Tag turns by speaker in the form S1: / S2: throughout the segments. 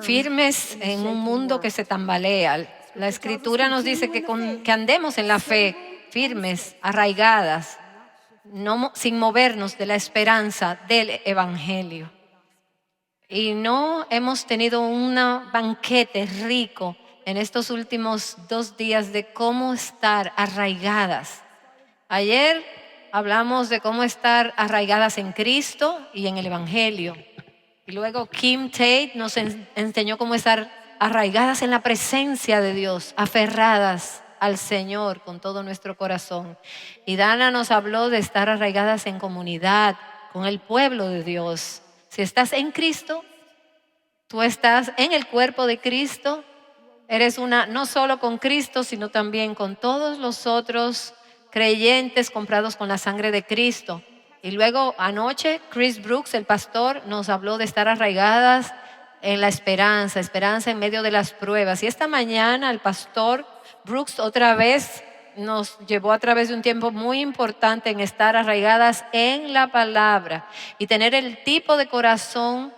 S1: firmes en un mundo que se tambalea. La Escritura nos dice que andemos en la fe, firmes, arraigadas, sin movernos de la esperanza del Evangelio. Y no hemos tenido un banquete rico en estos últimos 2 días de cómo estar arraigadas. Ayer hablamos de cómo estar arraigadas en Cristo y en el Evangelio. Y luego Kim Tate nos enseñó cómo estar arraigadas en la presencia de Dios, aferradas al Señor con todo nuestro corazón. Y Dana nos habló de estar arraigadas en comunidad, con el pueblo de Dios. Si estás en Cristo, tú estás en el cuerpo de Cristo, eres una no solo con Cristo, sino también con todos los otros creyentes comprados con la sangre de Cristo. Y luego anoche Chris Brooks, el pastor, nos habló de estar arraigadas en la esperanza en medio de las pruebas. Y esta mañana el pastor Brooks otra vez nos llevó a través de un tiempo muy importante en estar arraigadas en la palabra y tener el tipo de corazón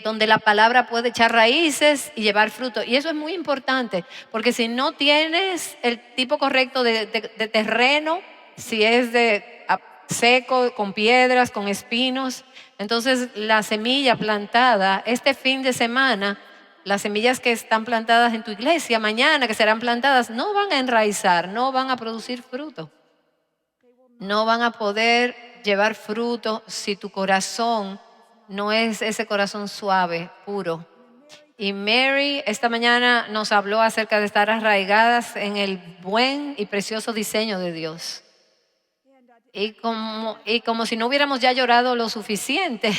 S1: donde la palabra puede echar raíces y llevar fruto. Y eso es muy importante, porque si no tienes el tipo correcto de terreno, si es de seco, con piedras, con espinos, entonces la semilla plantada este fin de semana, las semillas que están plantadas en tu iglesia mañana, que serán plantadas, no van a enraizar, no van a producir fruto. No van a poder llevar fruto si tu corazón no es ese corazón suave, puro. Y Mary esta mañana nos habló acerca de estar arraigadas en el buen y precioso diseño de Dios. Y como si no hubiéramos ya llorado lo suficiente,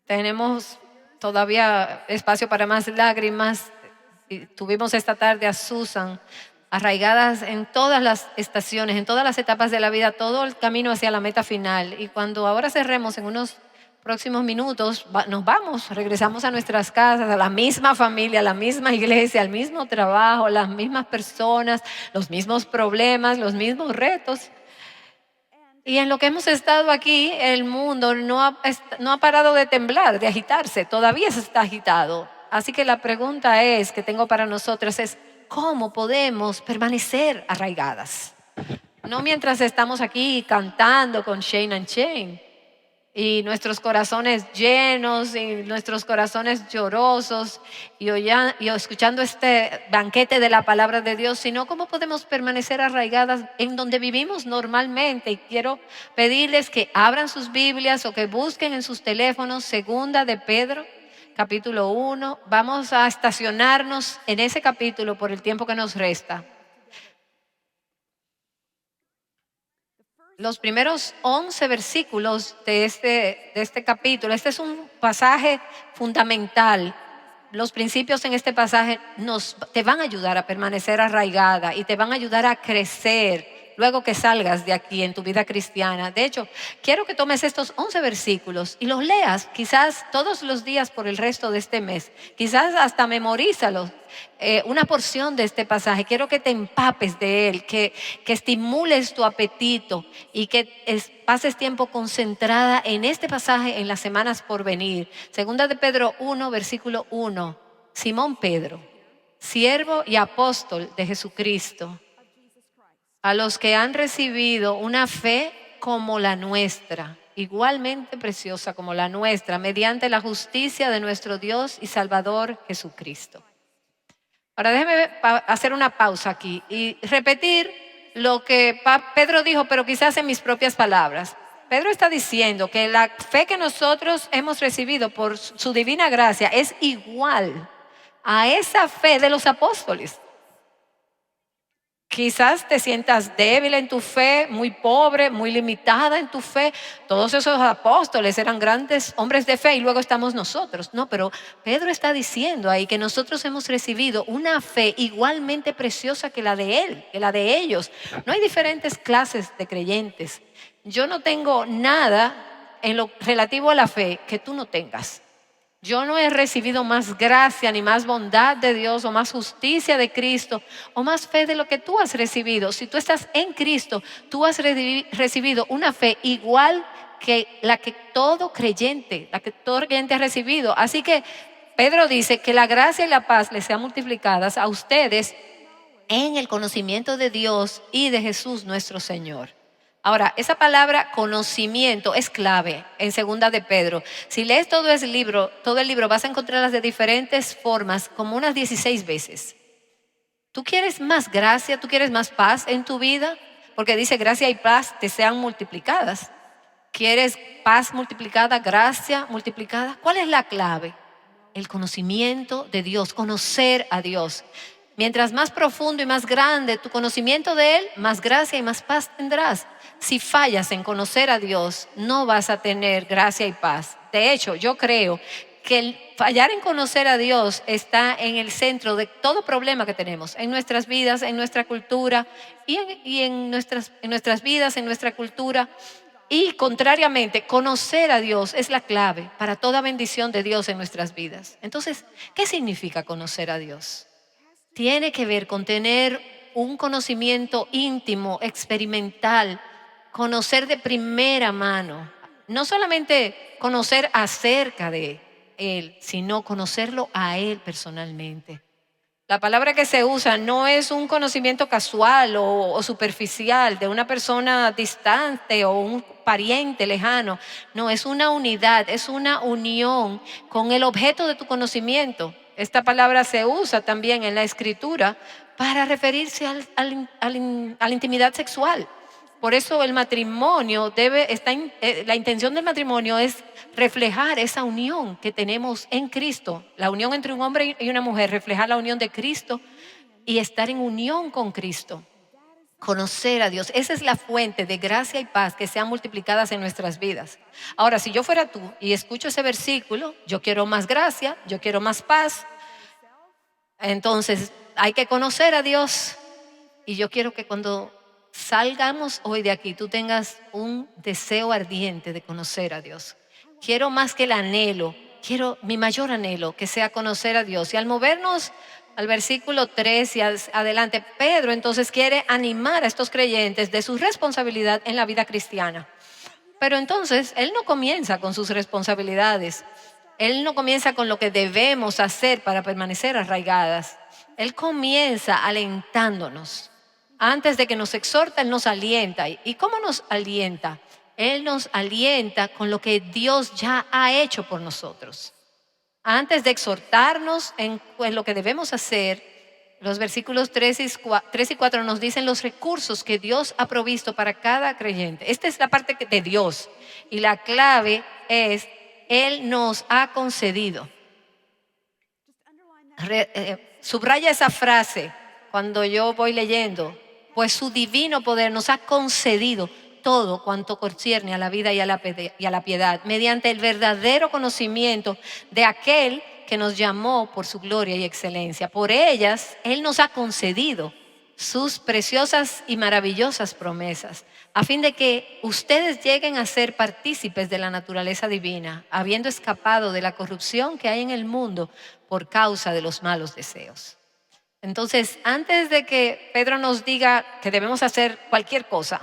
S1: tenemos todavía espacio para más lágrimas. Y tuvimos esta tarde a Susan, arraigadas en todas las estaciones, en todas las etapas de la vida, todo el camino hacia la meta final. Y cuando ahora cerremos en unos próximos minutos, nos vamos, regresamos a nuestras casas, a la misma familia, a la misma iglesia, al mismo trabajo, las mismas personas, los mismos problemas, los mismos retos. Y en lo que hemos estado aquí, el mundo no ha parado de temblar, de agitarse, todavía se está agitado. Así que la pregunta que tengo para nosotras es, ¿cómo podemos permanecer arraigadas? No mientras estamos aquí cantando con Shane and Shane y nuestros corazones llenos y nuestros corazones llorosos y escuchando este banquete de la palabra de Dios, sino cómo podemos permanecer arraigadas en donde vivimos normalmente. Y quiero pedirles que abran sus Biblias o que busquen en sus teléfonos 2 de Pedro, capítulo 1. Vamos a estacionarnos en ese capítulo por el tiempo que nos resta. Los primeros 11 versículos de este capítulo, este es un pasaje fundamental. Los principios en este pasaje te van a ayudar a permanecer arraigada y te van a ayudar a crecer luego que salgas de aquí en tu vida cristiana. De hecho, quiero que tomes estos 11 versículos y los leas quizás todos los días por el resto de este mes. Quizás hasta memorízalos. Una porción de este pasaje, quiero que te empapes de él, que estimules tu apetito y que pases tiempo concentrada en este pasaje en las semanas por venir. 2 de Pedro 1, versículo 1. Simón Pedro, siervo y apóstol de Jesucristo, a los que han recibido una fe como la nuestra, igualmente preciosa como la nuestra, mediante la justicia de nuestro Dios y Salvador Jesucristo. Ahora déjeme hacer una pausa aquí y repetir lo que Pedro dijo, pero quizás en mis propias palabras. Pedro está diciendo que la fe que nosotros hemos recibido por su divina gracia es igual a esa fe de los apóstoles. Quizás te sientas débil en tu fe, muy pobre, muy limitada en tu fe. Todos esos apóstoles eran grandes hombres de fe y luego estamos nosotros. No, pero Pedro está diciendo ahí que nosotros hemos recibido una fe igualmente preciosa que la de él, que la de ellos. No hay diferentes clases de creyentes. Yo no tengo nada en lo relativo a la fe que tú no tengas. Yo no he recibido más gracia ni más bondad de Dios o más justicia de Cristo o más fe de lo que tú has recibido. Si tú estás en Cristo, tú has recibido una fe igual la que todo creyente ha recibido. Así que Pedro dice que la gracia y la paz les sean multiplicadas a ustedes en el conocimiento de Dios y de Jesús nuestro Señor. Ahora, esa palabra conocimiento es clave en segunda de Pedro. Si lees todo el libro vas a encontrarlas de diferentes formas, como unas 16 veces. ¿Tú quieres más gracia? ¿Tú quieres más paz en tu vida? Porque dice gracia y paz te sean multiplicadas. ¿Quieres paz multiplicada, gracia multiplicada? ¿Cuál es la clave? El conocimiento de Dios, conocer a Dios. Mientras más profundo y más grande tu conocimiento de Él, más gracia y más paz tendrás. Si fallas en conocer a Dios, no vas a tener gracia y paz. De hecho, yo creo que el fallar en conocer a Dios está en el centro de todo problema que tenemos en nuestras vidas, en nuestra cultura y en nuestras vidas, en nuestra cultura. Y contrariamente, conocer a Dios es la clave para toda bendición de Dios en nuestras vidas. Entonces, ¿qué significa conocer a Dios? Tiene que ver con tener un conocimiento íntimo, experimental, conocer de primera mano. No solamente conocer acerca de Él, sino conocerlo a Él personalmente. La palabra que se usa no es un conocimiento casual o superficial de una persona distante o un pariente lejano. No, es una unidad, es una unión con el objeto de tu conocimiento. Esta palabra se usa también en la Escritura para referirse a la intimidad sexual. Por eso el matrimonio la intención del matrimonio es reflejar esa unión que tenemos en Cristo. La unión entre un hombre y una mujer, reflejar la unión de Cristo y estar en unión con Cristo. Conocer a Dios, esa es la fuente de gracia y paz que sean multiplicadas en nuestras vidas. Ahora, si yo fuera tú y escucho ese versículo, yo quiero más gracia, yo quiero más paz, entonces hay que conocer a Dios. Y yo quiero que cuando salgamos hoy de aquí, tú tengas un deseo ardiente de conocer a Dios. Quiero más que el anhelo, quiero mi mayor anhelo, que sea conocer a Dios. Y al movernos al versículo 3 y adelante, Pedro entonces quiere animar a estos creyentes de su responsabilidad en la vida cristiana. Pero entonces él no comienza con sus responsabilidades. Él no comienza con lo que debemos hacer para permanecer arraigadas. Él comienza alentándonos. Antes de que nos exhorta, Él nos alienta. ¿Y cómo nos alienta? Él nos alienta con lo que Dios ya ha hecho por nosotros. Antes de exhortarnos en lo que debemos hacer, los versículos 3 y 4 nos dicen los recursos que Dios ha provisto para cada creyente. Esta es la parte de Dios. Y la clave es, Él nos ha concedido. Subraya esa frase cuando yo voy leyendo. Pues su divino poder nos ha concedido todo cuanto concierne a la vida y a la piedad, mediante el verdadero conocimiento de aquel que nos llamó por su gloria y excelencia. Por ellas, Él nos ha concedido sus preciosas y maravillosas promesas, a fin de que ustedes lleguen a ser partícipes de la naturaleza divina, habiendo escapado de la corrupción que hay en el mundo por causa de los malos deseos. Entonces, antes de que Pedro nos diga que debemos hacer cualquier cosa,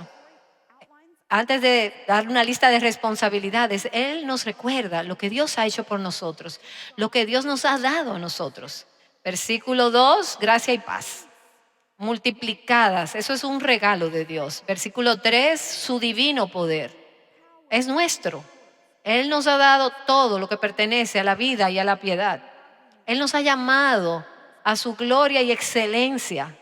S1: antes de dar una lista de responsabilidades, Él nos recuerda lo que Dios ha hecho por nosotros, lo que Dios nos ha dado a nosotros. Versículo 2, gracia y paz. Multiplicadas, eso es un regalo de Dios. Versículo 3, su divino poder. Es nuestro. Él nos ha dado todo lo que pertenece a la vida y a la piedad. Él nos ha llamado a su gloria y excelencia.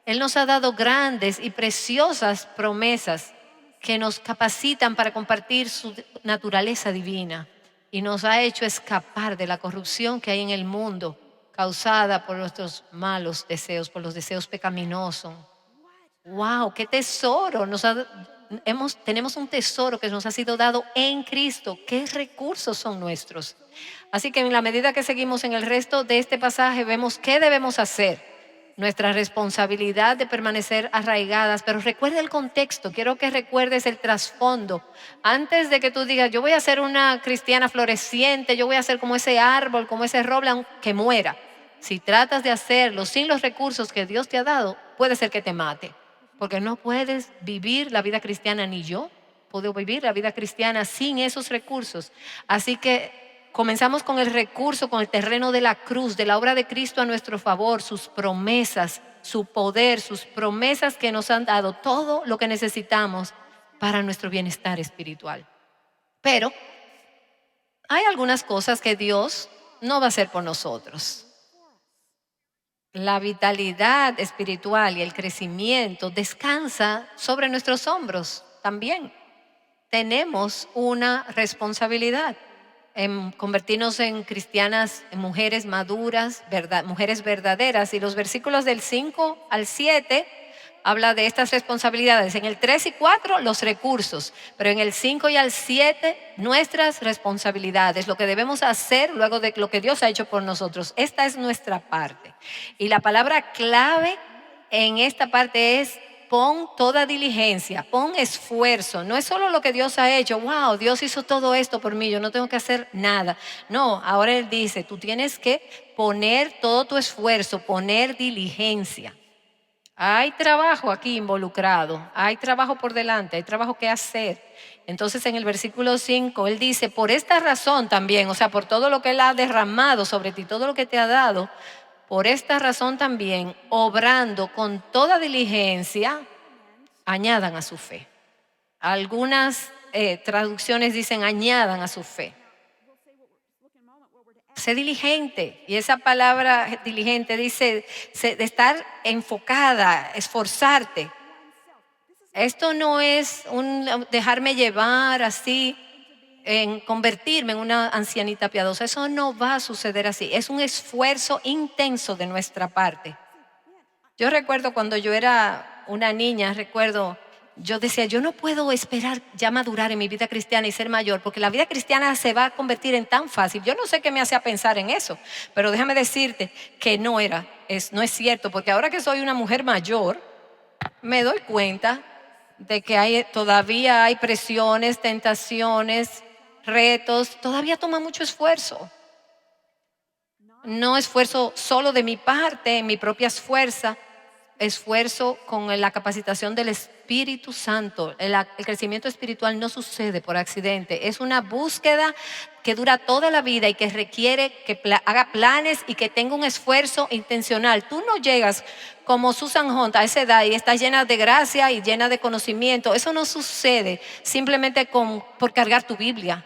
S1: Él nos ha dado grandes y preciosas promesas que nos capacitan para compartir su naturaleza divina y nos ha hecho escapar de la corrupción que hay en el mundo causada por nuestros malos deseos, por los deseos pecaminosos. ¡Wow! ¡Qué tesoro! Tenemos un tesoro que nos ha sido dado en Cristo. ¿Qué recursos son nuestros? Así que en la medida que seguimos en el resto de este pasaje, vemos qué debemos hacer. Nuestra responsabilidad de permanecer arraigadas, pero recuerda el contexto, quiero que recuerdes el trasfondo. Antes de que tú digas, yo voy a ser una cristiana floreciente, yo voy a ser como ese árbol, como ese roble que muera. Si tratas de hacerlo sin los recursos que Dios te ha dado, puede ser que te mate. Porque no puedes vivir la vida cristiana, ni yo podido vivir la vida cristiana sin esos recursos. Así que comenzamos con el recurso, con el terreno de la cruz, de la obra de Cristo a nuestro favor, sus promesas, su poder, sus promesas que nos han dado todo lo que necesitamos para nuestro bienestar espiritual. Pero hay algunas cosas que Dios no va a hacer por nosotros. La vitalidad espiritual y el crecimiento descansa sobre nuestros hombros también. Tenemos una responsabilidad en convertirnos en cristianas, en mujeres maduras, mujeres verdaderas. Y los versículos del 5 al 7 habla de estas responsabilidades. En el 3 y 4 los recursos, pero en el 5 y al 7 nuestras responsabilidades, lo que debemos hacer luego de lo que Dios ha hecho por nosotros. Esta es nuestra parte. Y la palabra clave en esta parte es: pon toda diligencia, pon esfuerzo. No es solo lo que Dios ha hecho. Wow, Dios hizo todo esto por mí, yo no tengo que hacer nada. No, ahora Él dice, tú tienes que poner todo tu esfuerzo, poner diligencia. Hay trabajo aquí involucrado, hay trabajo por delante, hay trabajo que hacer. Entonces en el versículo 5 Él dice, por esta razón también, o sea, por todo lo que Él ha derramado sobre ti, todo lo que te ha dado, por esta razón también, obrando con toda diligencia, añadan a su fe. Algunas traducciones dicen añadan a su fe. Sé diligente. Y esa palabra diligente dice de estar enfocada, esforzarte. Esto no es un dejarme llevar así, en convertirme en una ancianita piadosa. Eso no va a suceder así. Es un esfuerzo intenso de nuestra parte. Yo recuerdo cuando yo era una niña, yo decía, yo no puedo esperar ya madurar en mi vida cristiana y ser mayor, porque la vida cristiana se va a convertir en tan fácil. Yo no sé qué me hacía pensar en eso, pero déjame decirte que no es cierto, porque ahora que soy una mujer mayor, me doy cuenta de que todavía hay presiones, tentaciones, retos, todavía toma mucho esfuerzo. No esfuerzo solo de mi parte, en mi propia fuerza, esfuerzo con la capacitación del Espíritu Santo. El crecimiento espiritual no sucede por accidente. Es una búsqueda que dura toda la vida y que requiere que haga planes y que tenga un esfuerzo intencional. Tú no llegas como Susan Hunt a esa edad y estás llena de gracia y llena de conocimiento. Eso no sucede simplemente por cargar tu Biblia.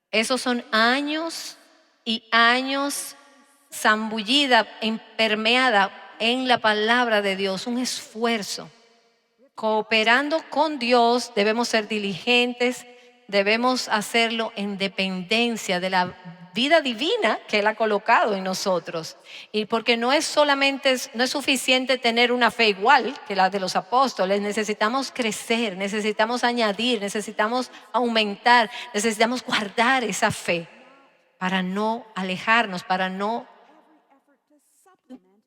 S1: Esos son años y años zambullida, permeada en la palabra de Dios, un esfuerzo. Cooperando con Dios debemos ser diligentes, debemos hacerlo en dependencia de la vida divina que Él ha colocado en nosotros. Y porque no es suficiente tener una fe igual que la de los apóstoles, necesitamos crecer, necesitamos añadir, necesitamos aumentar, necesitamos guardar esa fe para no alejarnos,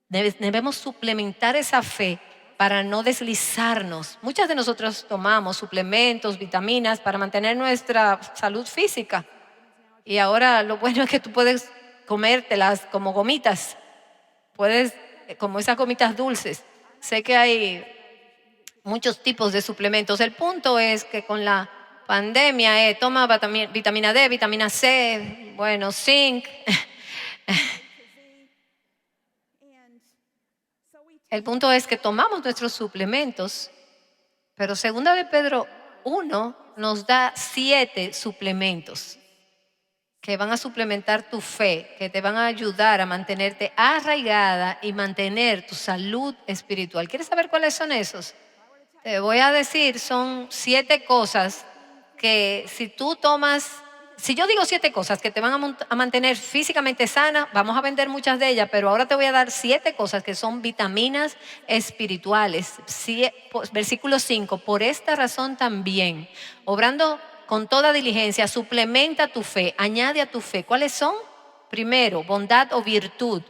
S1: debemos suplementar esa fe para no deslizarnos. Muchas de nosotros tomamos suplementos, vitaminas para mantener nuestra salud física. Y ahora lo bueno es que tú puedes comértelas como gomitas. Como esas gomitas dulces. Sé que hay muchos tipos de suplementos. El punto es que con la pandemia toma vitamina D, vitamina C, zinc. El punto es que tomamos nuestros suplementos, pero 2 de Pedro 1 nos da 7 suplementos que van a suplementar tu fe, que te van a ayudar a mantenerte arraigada y mantener tu salud espiritual. ¿Quieres saber cuáles son esos? Te voy a decir, son 7 cosas que si yo digo 7 cosas que te van a mantener físicamente sana, vamos a vender muchas de ellas, pero ahora te voy a dar 7 cosas que son vitaminas espirituales. Versículo 5, por esta razón también, obrando con toda diligencia, suplementa tu fe, añade a tu fe. ¿Cuáles son? Primero, bondad o virtud.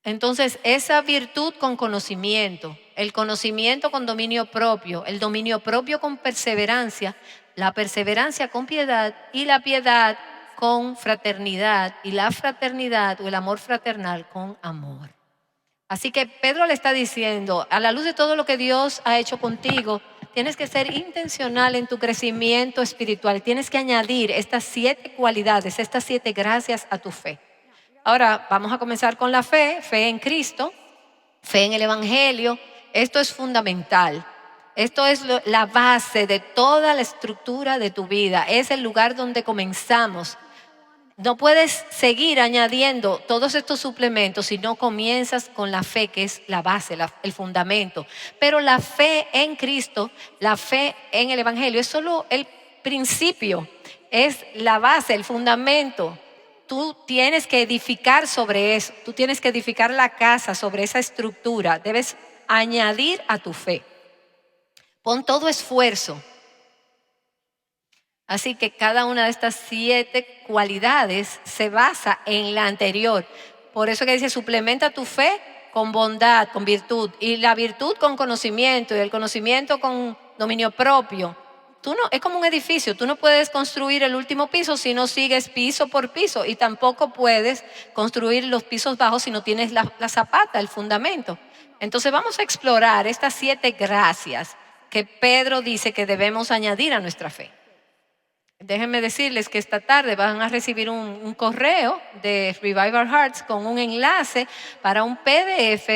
S1: Entonces, esa virtud con conocimiento, el conocimiento con dominio propio, el dominio propio con perseverancia, la perseverancia con piedad y la piedad con fraternidad y la fraternidad o el amor fraternal con amor. Así que Pedro le está diciendo, a la luz de todo lo que Dios ha hecho contigo, tienes que ser intencional en tu crecimiento espiritual. Tienes que añadir estas 7 cualidades, estas 7 gracias a tu fe. Ahora vamos a comenzar con la fe, fe en Cristo, fe en el Evangelio. Esto es fundamental. Esto es la base de toda la estructura de tu vida. Es el lugar donde comenzamos. No puedes seguir añadiendo todos estos suplementos si no comienzas con la fe, que es la base, el fundamento. Pero la fe en Cristo, la fe en el Evangelio es solo el principio, es la base, el fundamento. Tú tienes que edificar sobre eso, tú tienes que edificar la casa sobre esa estructura. Debes añadir a tu fe. Pon todo esfuerzo. Así que cada una de estas 7 cualidades se basa en la anterior. Por eso que dice, suplementa tu fe con bondad, con virtud, y la virtud con conocimiento, y el conocimiento con dominio propio. Es como un edificio, tú no puedes construir el último piso si no sigues piso por piso, y tampoco puedes construir los pisos bajos si no tienes la zapata, el fundamento. Entonces vamos a explorar estas 7 gracias que Pedro dice que debemos añadir a nuestra fe. Déjenme decirles que esta tarde van a recibir un correo de Revive Our Hearts con un enlace para un PDF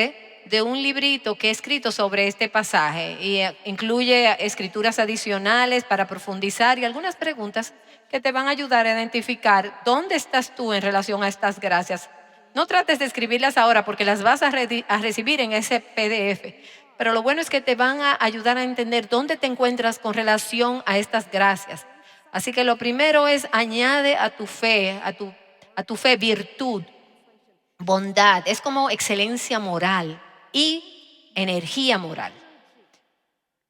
S1: de un librito que he escrito sobre este pasaje y incluye escrituras adicionales para profundizar y algunas preguntas que te van a ayudar a identificar dónde estás tú en relación a estas gracias. No trates de escribirlas ahora porque las vas a recibir en ese PDF, pero lo bueno es que te van a ayudar a entender dónde te encuentras con relación a estas gracias. Así que lo primero es añade a tu fe virtud, bondad. Es como excelencia moral y energía moral.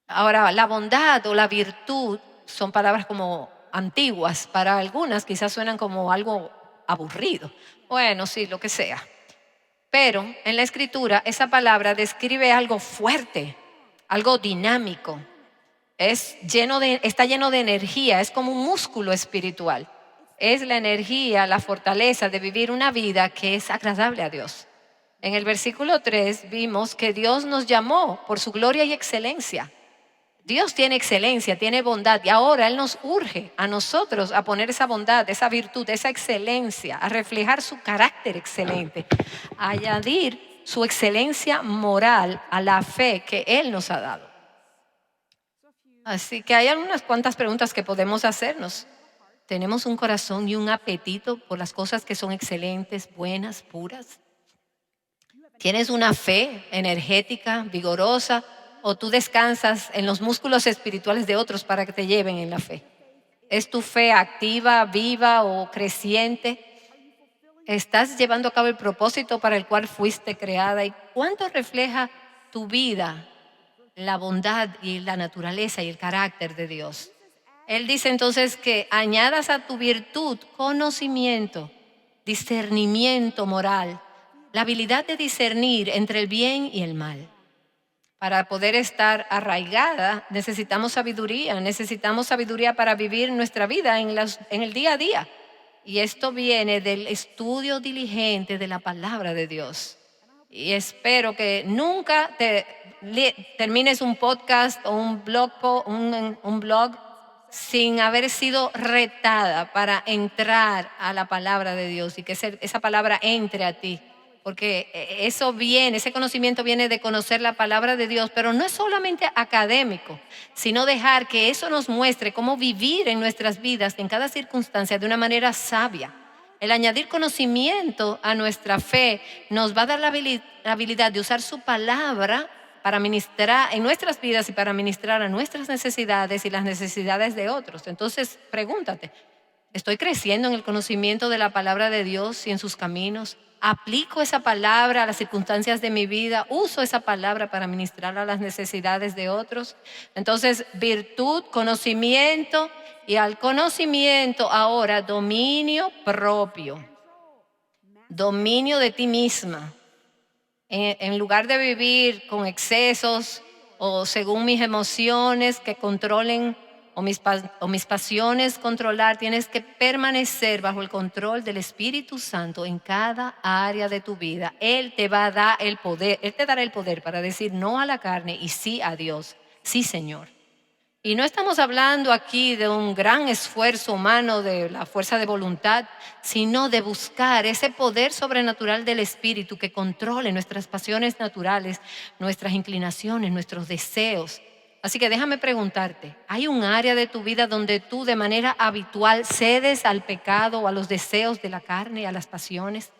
S1: Ahora, la bondad o la virtud son palabras como antiguas. Para algunas quizás suenan como algo aburrido. Bueno, sí, lo que sea. Pero en la Escritura esa palabra describe algo fuerte, algo dinámico. Está lleno de energía, es como un músculo espiritual. Es la energía, la fortaleza de vivir una vida que es agradable a Dios. En el versículo 3 vimos que Dios nos llamó por su gloria y excelencia. Dios tiene excelencia, tiene bondad y ahora Él nos urge a nosotros a poner esa bondad, esa virtud, esa excelencia, a reflejar su carácter excelente, a añadir su excelencia moral a la fe que Él nos ha dado. Así que hay algunas cuantas preguntas que podemos hacernos. ¿Tenemos un corazón y un apetito por las cosas que son excelentes, buenas, puras? ¿Tienes una fe energética, vigorosa, o tú descansas en los músculos espirituales de otros para que te lleven en la fe? ¿Es tu fe activa, viva o creciente? ¿Estás llevando a cabo el propósito para el cual fuiste creada? ¿Y cuánto refleja tu vida la bondad y la naturaleza y el carácter de Dios? Él dice entonces que añadas a tu virtud conocimiento, discernimiento moral, la habilidad de discernir entre el bien y el mal. Para poder estar arraigada necesitamos sabiduría para vivir nuestra vida en el día a día. Y esto viene del estudio diligente de la palabra de Dios. Y espero que nunca termines un podcast o un blog sin haber sido retada para entrar a la palabra de Dios y que esa palabra entre a ti. Porque ese conocimiento viene de conocer la palabra de Dios, pero no es solamente académico, sino dejar que eso nos muestre cómo vivir en nuestras vidas, en cada circunstancia, de una manera sabia. El añadir conocimiento a nuestra fe nos va a dar la habilidad de usar su palabra para ministrar en nuestras vidas y para ministrar a nuestras necesidades y las necesidades de otros. Entonces, pregúntate, ¿estoy creciendo en el conocimiento de la palabra de Dios y en sus caminos? ¿Aplico esa palabra a las circunstancias de mi vida? ¿Uso esa palabra para ministrar a las necesidades de otros? Entonces, virtud, conocimiento y al conocimiento ahora dominio propio. Dominio de ti misma. En lugar de vivir con excesos o según mis emociones que controlen o mis pasiones controlar, tienes que permanecer bajo el control del Espíritu Santo en cada área de tu vida. Él te va a dar el poder, Él te dará el poder para decir no a la carne y sí a Dios. Sí, Señor. Y no estamos hablando aquí de un gran esfuerzo humano, de la fuerza de voluntad, sino de buscar ese poder sobrenatural del Espíritu que controle nuestras pasiones naturales, nuestras inclinaciones, nuestros deseos. Así que déjame preguntarte, ¿hay un área de tu vida donde tú de manera habitual cedes al pecado o a los deseos de la carne y a las pasiones?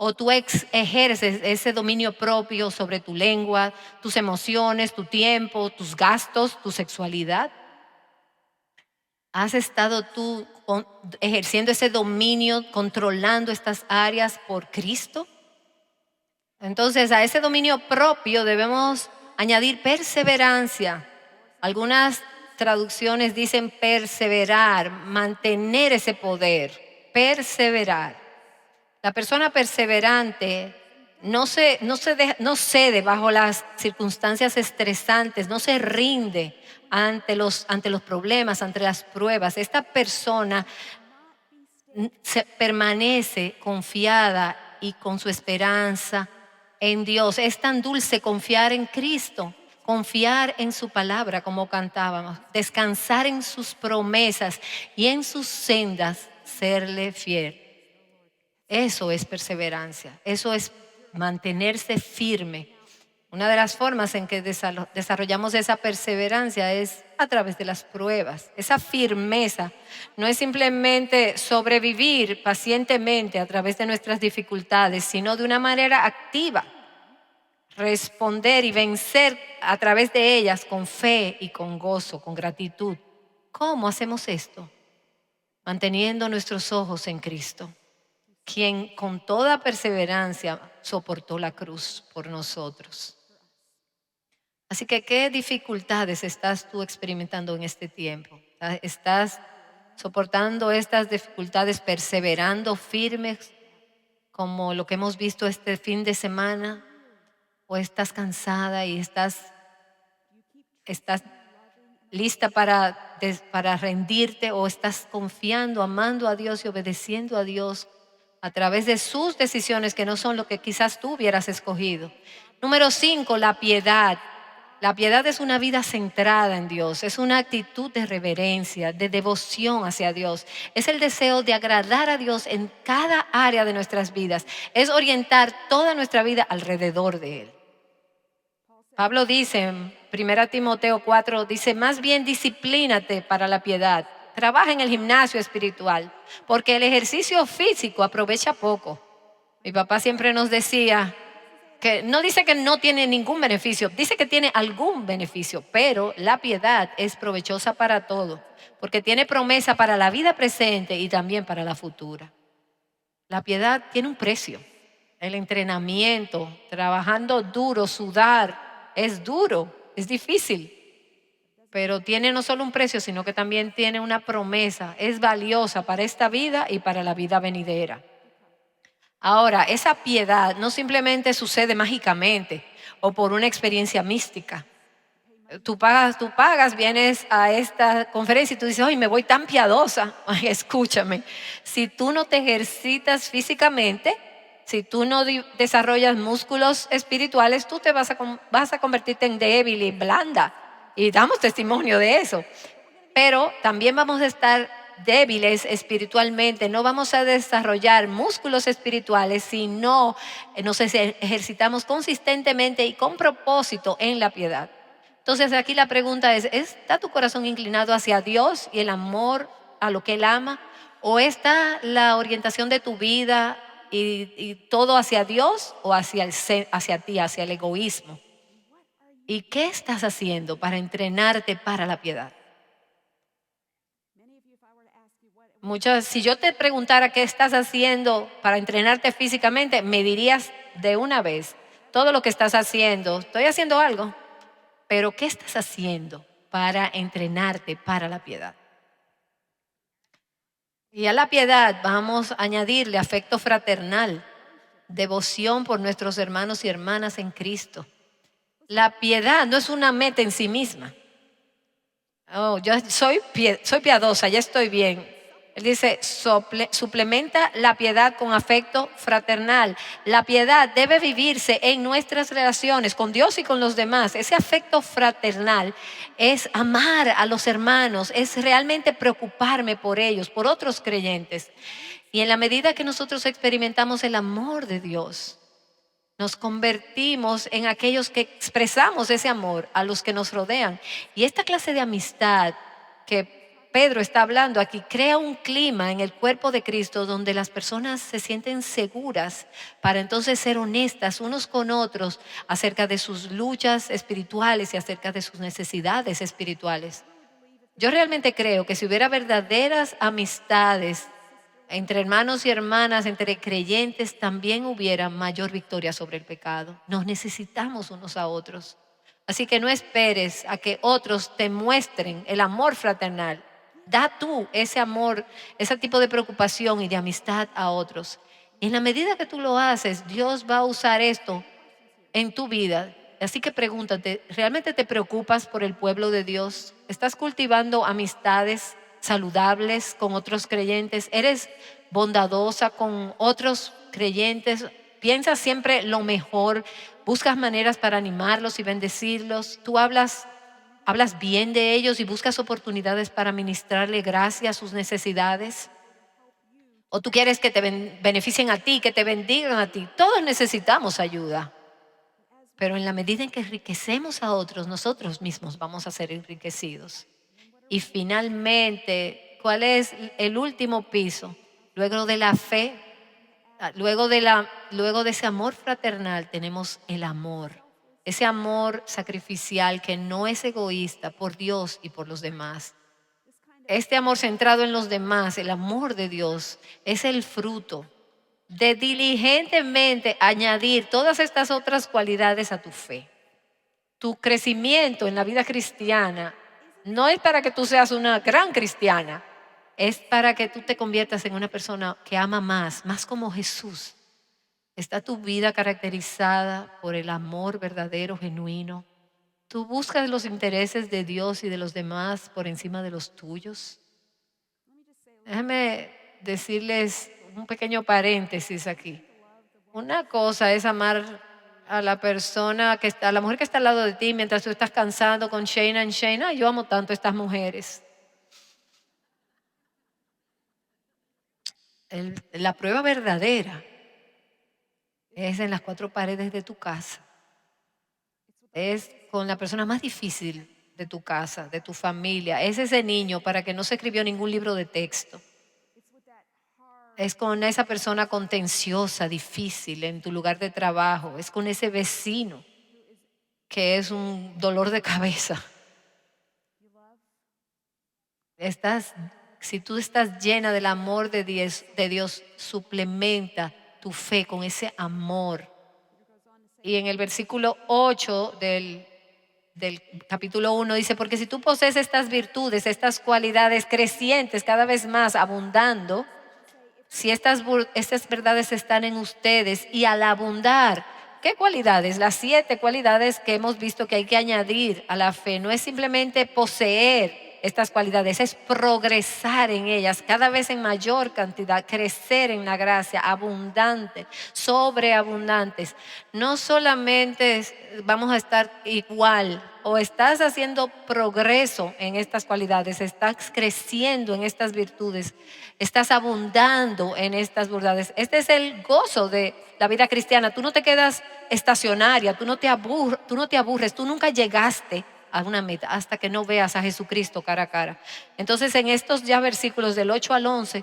S1: ¿O tú ejerces ese dominio propio sobre tu lengua, tus emociones, tu tiempo, tus gastos, tu sexualidad? ¿Has estado tú ejerciendo ese dominio, controlando estas áreas por Cristo? Entonces, a ese dominio propio debemos añadir perseverancia. Algunas traducciones dicen perseverar, mantener ese poder, perseverar. La persona perseverante no cede bajo las circunstancias estresantes, no se rinde ante los problemas, ante las pruebas. Esta persona permanece confiada y con su esperanza en Dios. Es tan dulce confiar en Cristo, confiar en su palabra, como cantábamos, descansar en sus promesas y en sus sendas serle fiel. Eso es perseverancia, eso es mantenerse firme. Una de las formas en que desarrollamos esa perseverancia es a través de las pruebas. Esa firmeza no es simplemente sobrevivir pacientemente a través de nuestras dificultades, sino de una manera activa, responder y vencer a través de ellas con fe y con gozo, con gratitud. ¿Cómo hacemos esto? Manteniendo nuestros ojos en Cristo, quien con toda perseverancia soportó la cruz por nosotros. Así que, ¿qué dificultades estás tú experimentando en este tiempo? ¿Estás soportando estas dificultades, perseverando firmes como lo que hemos visto este fin de semana? ¿O estás cansada y estás lista para rendirte? ¿O estás confiando, amando a Dios y obedeciendo a Dios a través de sus decisiones que no son lo que quizás tú hubieras escogido? Número 5, la piedad. La piedad es una vida centrada en Dios, es una actitud de reverencia, de devoción hacia Dios. Es el deseo de agradar a Dios en cada área de nuestras vidas. Es orientar toda nuestra vida alrededor de Él. Pablo dice en 1 Timoteo 4, dice, más bien disciplínate para la piedad. Trabaja en el gimnasio espiritual, porque el ejercicio físico aprovecha poco. Mi papá siempre nos decía que no dice que no tiene ningún beneficio, dice que tiene algún beneficio, pero la piedad es provechosa para todo, porque tiene promesa para la vida presente y también para la futura. La piedad tiene un precio. El entrenamiento, trabajando duro, sudar, es duro, es difícil, pero tiene no solo un precio, sino que también tiene una promesa, es valiosa para esta vida y para la vida venidera. Ahora, esa piedad no simplemente sucede mágicamente o por una experiencia mística. Tú pagas, vienes a esta conferencia y tú dices, ay, me voy tan piadosa. Ay, escúchame, si tú no te ejercitas físicamente, si tú no desarrollas músculos espirituales, tú te vas a convertirte en débil y blanda. Y damos testimonio de eso. Pero también vamos a estar débiles espiritualmente, no vamos a desarrollar músculos espirituales si no nos ejercitamos consistentemente y con propósito en la piedad. Entonces aquí la pregunta es, ¿está tu corazón inclinado hacia Dios y el amor a lo que Él ama? ¿O está la orientación de tu vida y todo hacia Dios o hacia ti, hacia el egoísmo? ¿Y qué estás haciendo para entrenarte para la piedad? Si yo te preguntara qué estás haciendo para entrenarte físicamente, me dirías de una vez todo lo que estás haciendo. Estoy haciendo algo, pero ¿qué estás haciendo para entrenarte para la piedad? Y a la piedad vamos a añadirle afecto fraternal, devoción por nuestros hermanos y hermanas en Cristo. La piedad no es una meta en sí misma. Oh, yo soy piadosa, ya estoy bien. Él dice, suplementa la piedad con afecto fraternal. La piedad debe vivirse en nuestras relaciones con Dios y con los demás. Ese afecto fraternal es amar a los hermanos, es realmente preocuparme por ellos, por otros creyentes. Y en la medida que nosotros experimentamos el amor de Dios, nos convertimos en aquellos que expresamos ese amor a los que nos rodean. Y esta clase de amistad que Pedro está hablando aquí crea un clima en el cuerpo de Cristo donde las personas se sienten seguras para entonces ser honestas unos con otros acerca de sus luchas espirituales y acerca de sus necesidades espirituales. Yo realmente creo que si hubiera verdaderas amistades entre hermanos y hermanas, entre creyentes, también hubiera mayor victoria sobre el pecado. Nos necesitamos unos a otros. Así que no esperes a que otros te muestren el amor fraternal. Da tú ese amor, ese tipo de preocupación y de amistad a otros. Y en la medida que tú lo haces, Dios va a usar esto en tu vida. Así que pregúntate, ¿realmente te preocupas por el pueblo de Dios? ¿Estás cultivando amistades saludables con otros creyentes? ¿Eres bondadosa con otros creyentes? ¿Piensas siempre lo mejor? ¿Buscas maneras para animarlos y bendecirlos? ¿Tú hablas bien de ellos y buscas oportunidades para ministrarle gracia a sus necesidades? ¿O tú quieres que te beneficien a ti, que te bendigan a ti? Todos necesitamos ayuda. Pero en la medida en que enriquecemos a otros, nosotros mismos vamos a ser enriquecidos. Y finalmente, ¿cuál es el último piso? Luego de la fe, luego de ese amor fraternal, tenemos el amor. Ese amor sacrificial que no es egoísta por Dios y por los demás. Este amor centrado en los demás, el amor de Dios, es el fruto de diligentemente añadir todas estas otras cualidades a tu fe. Tu crecimiento en la vida cristiana no es para que tú seas una gran cristiana, es para que tú te conviertas en una persona que ama más como Jesús. ¿Está tu vida caracterizada por el amor verdadero, genuino? ¿Tú buscas los intereses de Dios y de los demás por encima de los tuyos? Déjame decirles un pequeño paréntesis aquí. Una cosa es amar a la persona que está, a la mujer que está al lado de ti mientras tú estás cansando con Shayna y Shayna. Ay, yo amo tanto a estas mujeres. La prueba verdadera es en las cuatro paredes de tu casa. Es con la persona más difícil de tu casa, de tu familia. Es ese niño para que no se escribió ningún libro de texto. Es con esa persona contenciosa, difícil en tu lugar de trabajo. Es con ese vecino que es un dolor de cabeza. Si tú estás llena del amor de Dios, suplementa tu fe con ese amor. Y en el versículo 8 del capítulo 1 dice, porque si tú posees estas virtudes, estas cualidades crecientes cada vez más, abundando, si estas verdades están en ustedes y al abundar, ¿qué cualidades? Las 7 cualidades que hemos visto que hay que añadir a la fe. No es simplemente poseer estas cualidades, es progresar en ellas cada vez en mayor cantidad, crecer en la gracia, abundante, sobreabundantes. No solamente vamos a estar igual o estás haciendo progreso en estas cualidades, estás creciendo en estas virtudes, estás abundando en estas verdades. Este es el gozo de la vida cristiana. Tú no te quedas estacionaria, tú no te aburres, tú nunca llegaste a una meta hasta que no veas a Jesucristo cara a cara. Entonces en estos ya versículos del 8 al 11,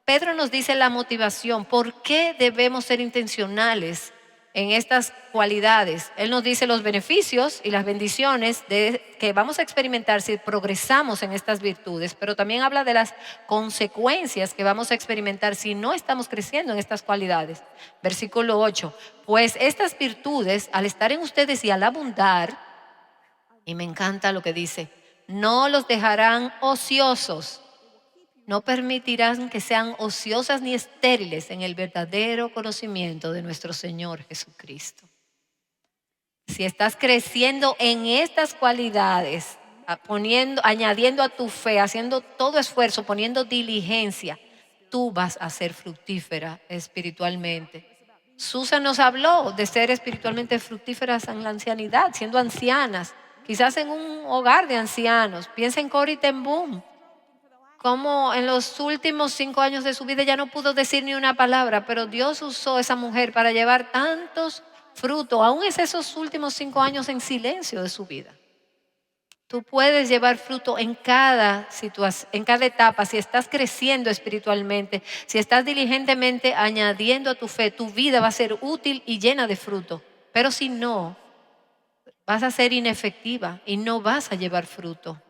S1: Pedro nos dice la motivación, ¿por qué debemos ser intencionales en estas cualidades? Él nos dice los beneficios y las bendiciones que vamos a experimentar si progresamos en estas virtudes, pero también habla de las consecuencias que vamos a experimentar si no estamos creciendo en estas cualidades. Versículo 8, pues estas virtudes al estar en ustedes y al abundar, y me encanta lo que dice, no los dejarán ociosos. No permitirán que sean ociosas ni estériles en el verdadero conocimiento de nuestro Señor Jesucristo. Si estás creciendo en estas cualidades, añadiendo a tu fe, haciendo todo esfuerzo, poniendo diligencia, tú vas a ser fructífera espiritualmente. Susan nos habló de ser espiritualmente fructíferas en la ancianidad, siendo ancianas, quizás en un hogar de ancianos. Piensa en Corrie ten Boom, como en los últimos 5 años de su vida ya no pudo decir ni una palabra, pero Dios usó a esa mujer para llevar tantos frutos, aún es esos últimos 5 años en silencio de su vida. Tú puedes llevar fruto en cada situación, en cada etapa. Si estás creciendo espiritualmente, si estás diligentemente añadiendo a tu fe, tu vida va a ser útil y llena de fruto. Pero si no, vas a ser inefectiva y no vas a llevar fruto.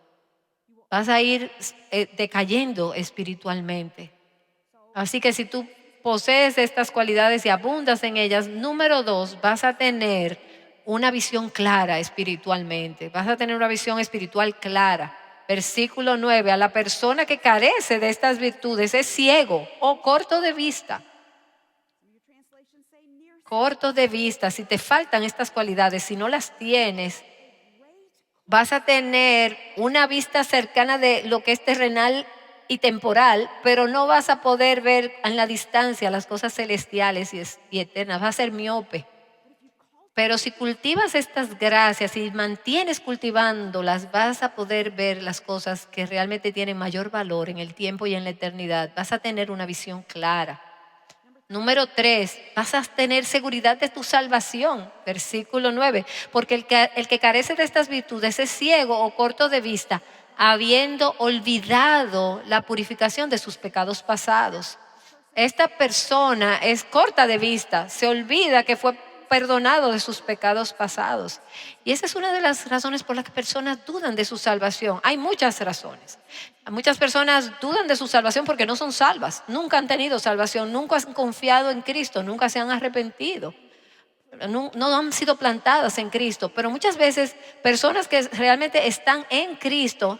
S1: Vas a ir decayendo espiritualmente. Así que si tú posees estas cualidades y abundas en ellas, número 2, vas a tener una visión clara espiritualmente. Vas a tener una visión espiritual clara. Versículo 9, a la persona que carece de estas virtudes es ciego o corto de vista. Corto de vista, si te faltan estas cualidades, si no las tienes, vas a tener una vista cercana de lo que es terrenal y temporal, pero no vas a poder ver en la distancia las cosas celestiales y eternas. Vas a ser miope. Pero si cultivas estas gracias y mantienes cultivándolas, vas a poder ver las cosas que realmente tienen mayor valor en el tiempo y en la eternidad. Vas a tener una visión clara. Número 3, vas a tener seguridad de tu salvación. Versículo 9, porque el que carece de estas virtudes es ciego o corto de vista, habiendo olvidado la purificación de sus pecados pasados. Esta persona es corta de vista, se olvida que fue perdonado de sus pecados pasados. Y esa es una de las razones por las que personas dudan de su salvación. Hay muchas razones. Muchas personas dudan de su salvación porque no son salvas, nunca han tenido salvación, nunca han confiado en Cristo, nunca se han arrepentido, no han sido plantadas en Cristo. Pero muchas veces personas que realmente están en Cristo,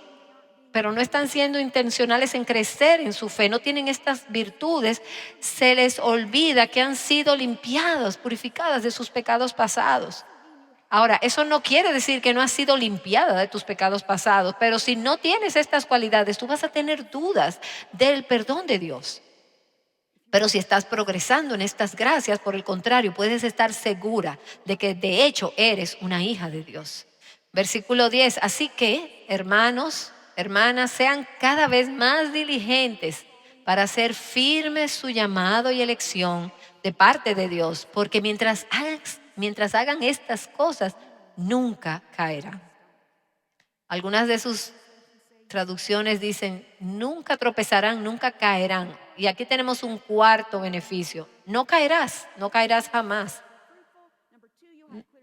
S1: pero no están siendo intencionales en crecer en su fe, no tienen estas virtudes, se les olvida que han sido limpiadas, purificadas de sus pecados pasados. Ahora, eso no quiere decir que no has sido limpiada de tus pecados pasados, pero si no tienes estas cualidades, tú vas a tener dudas del perdón de Dios. Pero si estás progresando en estas gracias, por el contrario, puedes estar segura de que de hecho eres una hija de Dios. Versículo 10, así que, hermanos, hermanas, sean cada vez más diligentes para hacer firme su llamado y elección de parte de Dios, porque mientras hagan estas cosas, nunca caerán. Algunas de sus traducciones dicen, nunca tropezarán, nunca caerán. Y aquí tenemos un cuarto beneficio. No caerás jamás.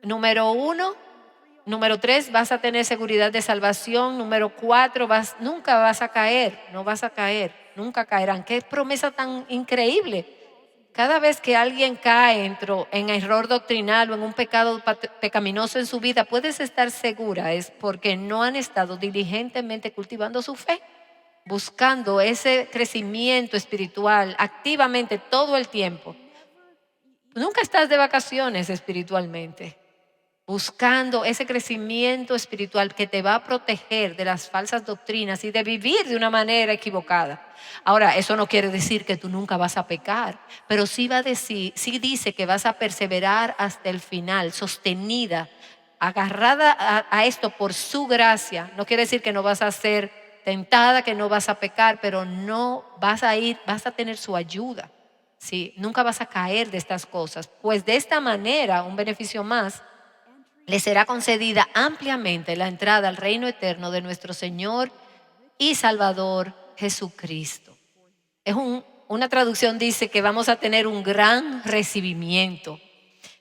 S1: Número 3, vas a tener seguridad de salvación. Número 4, nunca vas a caer, no vas a caer, nunca caerán. Qué promesa tan increíble. Cada vez que alguien cae en error doctrinal o en un pecado pecaminoso en su vida, puedes estar segura, es porque no han estado diligentemente cultivando su fe, buscando ese crecimiento espiritual activamente todo el tiempo. Nunca estás de vacaciones espiritualmente, buscando ese crecimiento espiritual que te va a proteger de las falsas doctrinas y de vivir de una manera equivocada. Ahora, eso no quiere decir que tú nunca vas a pecar, pero sí dice que vas a perseverar hasta el final, sostenida, agarrada a esto por su gracia. No quiere decir que no vas a ser tentada, que no vas a pecar, pero no vas a tener su ayuda. Sí, nunca vas a caer de estas cosas, pues de esta manera, un beneficio más, le será concedida ampliamente la entrada al reino eterno de nuestro Señor y Salvador Jesucristo. Una traducción dice que vamos a tener un gran recibimiento,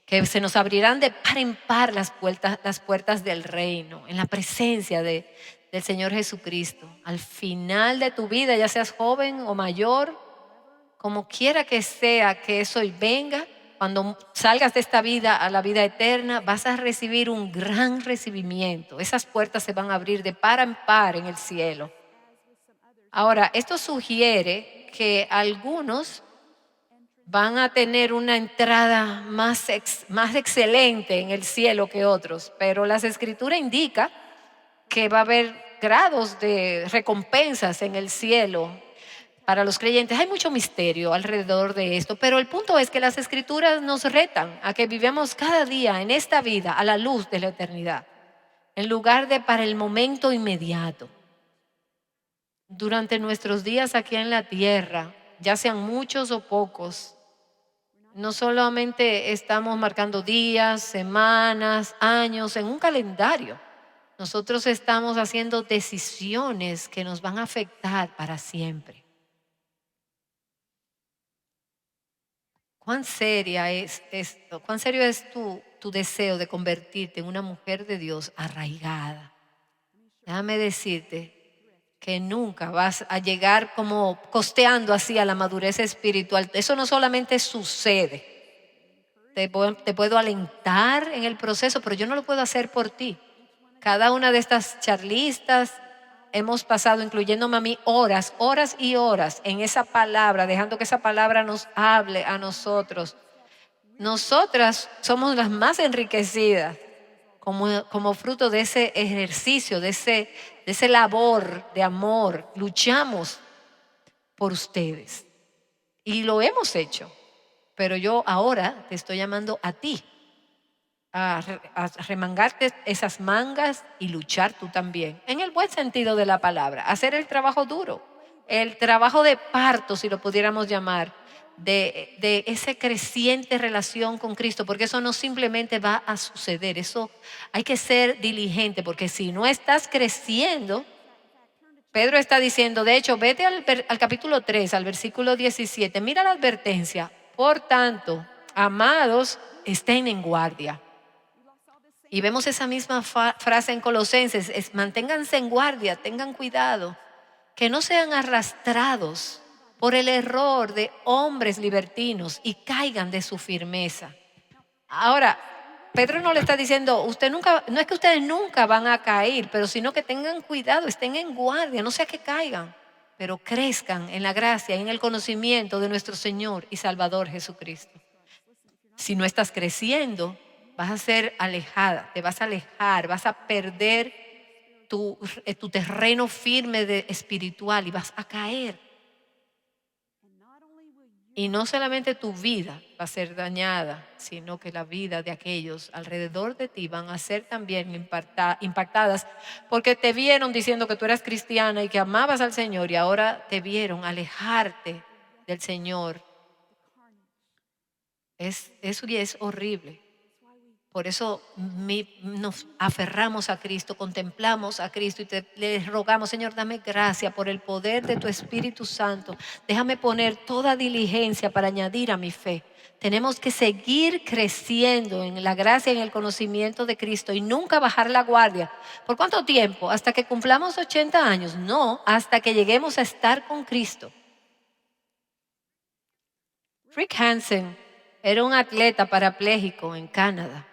S1: que se nos abrirán de par en par las puertas del reino, en la presencia del Señor Jesucristo. Al final de tu vida, ya seas joven o mayor, como quiera que sea que eso venga, cuando salgas de esta vida a la vida eterna, vas a recibir un gran recibimiento. Esas puertas se van a abrir de par en par en el cielo. Ahora, esto sugiere que algunos van a tener una entrada más excelente en el cielo que otros, pero las Escrituras indican que va a haber grados de recompensas en el cielo para los creyentes. Hay mucho misterio alrededor de esto, pero el punto es que las Escrituras nos retan a que vivamos cada día en esta vida a la luz de la eternidad, en lugar de para el momento inmediato. Durante nuestros días aquí en la tierra, ya sean muchos o pocos, no solamente estamos marcando días, semanas, años en un calendario. Nosotros estamos haciendo decisiones que nos van a afectar para siempre. ¿Cuán seria es esto? ¿Cuán serio es tu deseo de convertirte en una mujer de Dios arraigada? Déjame decirte que nunca vas a llegar como costeando así a la madurez espiritual. Eso no solamente sucede. Te puedo alentar en el proceso, pero yo no lo puedo hacer por ti. Cada una de estas charlistas hemos pasado, incluyéndome a mí, horas y horas en esa palabra, dejando que esa palabra nos hable a nosotros. Nosotras somos las más enriquecidas como fruto de ese ejercicio, de ese labor de amor. Luchamos por ustedes y lo hemos hecho, pero yo ahora te estoy llamando a ti a remangarte esas mangas y luchar tú también, en el buen sentido de la palabra, hacer el trabajo duro, el trabajo de parto, si lo pudiéramos llamar, de esa creciente relación con Cristo, porque eso no simplemente va a suceder, eso hay que ser diligente, porque si no estás creciendo, Pedro está diciendo, de hecho, vete al capítulo 3, al versículo 17, mira la advertencia, por tanto, amados, estén en guardia. Y vemos esa misma frase en Colosenses, manténganse en guardia, tengan cuidado, que no sean arrastrados por el error de hombres libertinos y caigan de su firmeza. Ahora, Pedro no le está diciendo, no es que ustedes nunca van a caer, pero sino que tengan cuidado, estén en guardia, no sea que caigan, pero crezcan en la gracia y en el conocimiento de nuestro Señor y Salvador Jesucristo. Si no estás creciendo, vas a ser alejada, te vas a alejar, vas a perder tu terreno firme espiritual y vas a caer. Y no solamente tu vida va a ser dañada, sino que la vida de aquellos alrededor de ti van a ser también impactadas porque te vieron diciendo que tú eras cristiana y que amabas al Señor y ahora te vieron alejarte del Señor. Eso ya es horrible. Por eso nos aferramos a Cristo, contemplamos a Cristo y le rogamos, Señor, dame gracia por el poder de tu Espíritu Santo. Déjame poner toda diligencia para añadir a mi fe. Tenemos que seguir creciendo en la gracia y en el conocimiento de Cristo y nunca bajar la guardia. ¿Por cuánto tiempo? ¿Hasta que cumplamos 80 años? No, hasta que lleguemos a estar con Cristo. Rick Hansen era un atleta parapléjico en Canadá.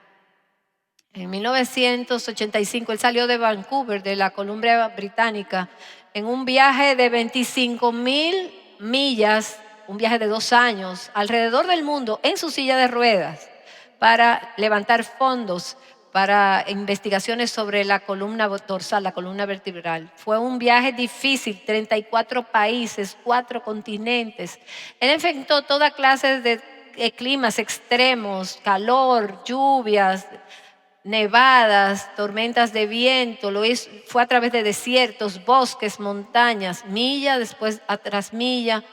S1: En 1985 él salió de Vancouver, de la Columbia Británica, en un viaje de 25,000 millas, un viaje de 2 años, alrededor del mundo en su silla de ruedas para levantar fondos para investigaciones sobre la columna dorsal, la columna vertebral. Fue un viaje difícil, 34 países, 4 continentes. Él enfrentó toda clase de climas extremos, calor, lluvias, nevadas, tormentas de viento, fue a través de desiertos, bosques, montañas, milla después tras milla,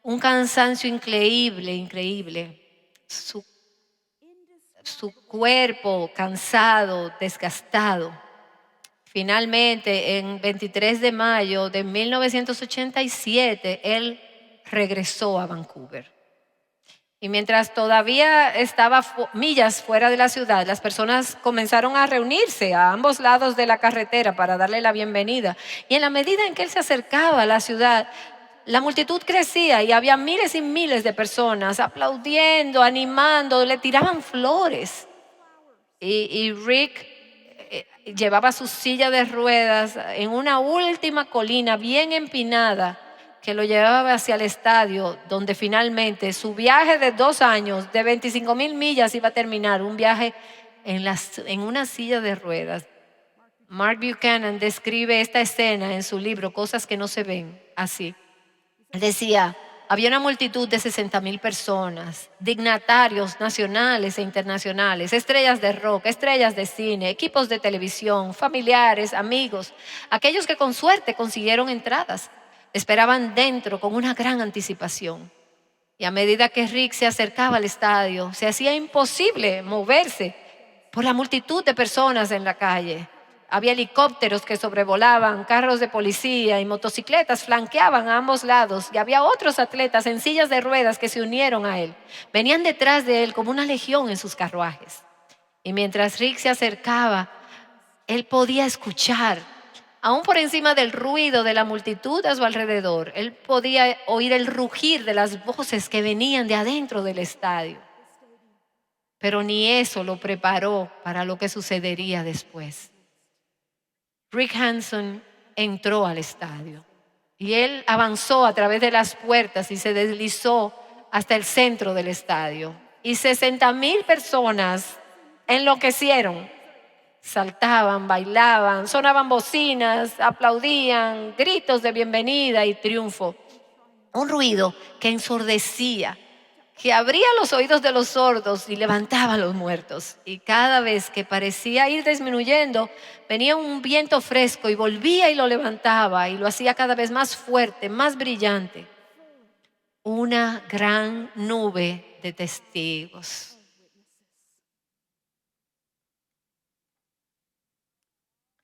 S1: un cansancio increíble. Su cuerpo cansado, desgastado. Finalmente, en 23 de mayo de 1987, él regresó a Vancouver. Y mientras todavía estaba millas fuera de la ciudad, las personas comenzaron a reunirse a ambos lados de la carretera para darle la bienvenida. Y en la medida en que él se acercaba a la ciudad, la multitud crecía y había miles y miles de personas aplaudiendo, animando, le tiraban flores. Y Rick llevaba su silla de ruedas en una última colina bien empinada que lo llevaba hacia el estadio, donde finalmente su viaje de 2 años, de 25,000 millas, iba a terminar. Un viaje en una silla de ruedas, Mark Buchanan describe esta escena en su libro Cosas que no se ven así. Él decía, había una multitud de 60,000 personas, dignatarios nacionales e internacionales, estrellas de rock, estrellas de cine, equipos de televisión, familiares, amigos, aquellos que con suerte consiguieron entradas. Esperaban dentro con una gran anticipación. Y a medida que Rick se acercaba al estadio, se hacía imposible moverse por la multitud de personas en la calle. Había helicópteros que sobrevolaban, carros de policía y motocicletas flanqueaban a ambos lados y había otros atletas en sillas de ruedas que se unieron a él. Venían detrás de él como una legión en sus carruajes. Y mientras Rick se acercaba, él podía escuchar, aún por encima del ruido de la multitud a su alrededor, él podía oír el rugir de las voces que venían de adentro del estadio. Pero ni eso lo preparó para lo que sucedería después. Rick Hanson entró al estadio y él avanzó a través de las puertas y se deslizó hasta el centro del estadio. Y 60,000 personas enloquecieron. Saltaban, bailaban, sonaban bocinas, aplaudían, gritos de bienvenida y triunfo. Un ruido que ensordecía, que abría los oídos de los sordos y levantaba a los muertos. Y cada vez que parecía ir disminuyendo, venía un viento fresco y volvía y lo levantaba y lo hacía cada vez más fuerte, más brillante. Una gran nube de testigos.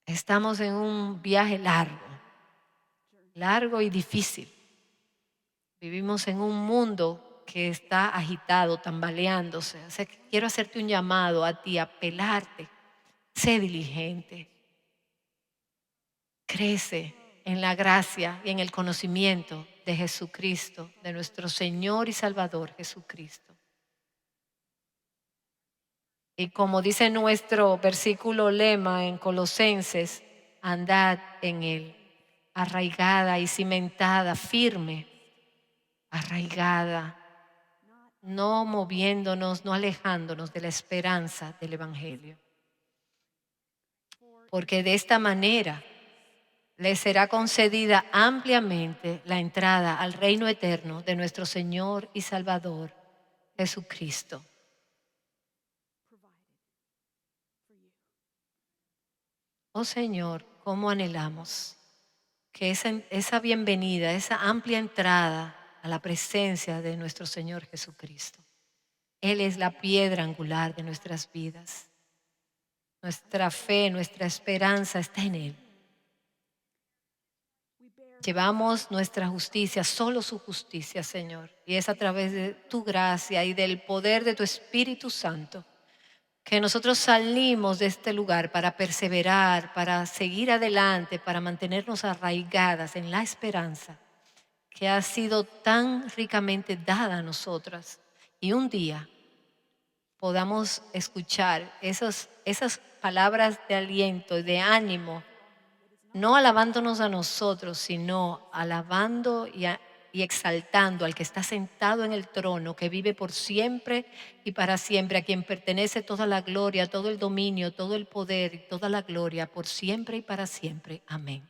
S1: Estamos en un viaje largo y difícil. Vivimos en un mundo que está agitado, tambaleándose. Así que quiero hacerte un llamado a ti, apelarte. Sé diligente. Crece en la gracia y en el conocimiento de Jesucristo, de nuestro Señor y Salvador Jesucristo. Y como dice nuestro versículo lema en Colosenses, andad en Él, arraigada y cimentada, firme, arraigada, no moviéndonos, no alejándonos de la esperanza del Evangelio. Porque de esta manera les será concedida ampliamente la entrada al reino eterno de nuestro Señor y Salvador Jesucristo. Oh Señor, cómo anhelamos que esa bienvenida, esa amplia entrada a la presencia de nuestro Señor Jesucristo. Él es la piedra angular de nuestras vidas. Nuestra fe, nuestra esperanza está en Él. Llevamos nuestra justicia, solo su justicia, Señor. Y es a través de tu gracia y del poder de tu Espíritu Santo que nosotros salimos de este lugar para perseverar, para seguir adelante, para mantenernos arraigadas en la esperanza que ha sido tan ricamente dada a nosotras. Y un día podamos escuchar esas palabras de aliento y de ánimo, no alabándonos a nosotros, sino alabando y exaltando al que está sentado en el trono, que vive por siempre y para siempre, a quien pertenece toda la gloria, todo el dominio, todo el poder y toda la gloria por siempre y para siempre. Amén.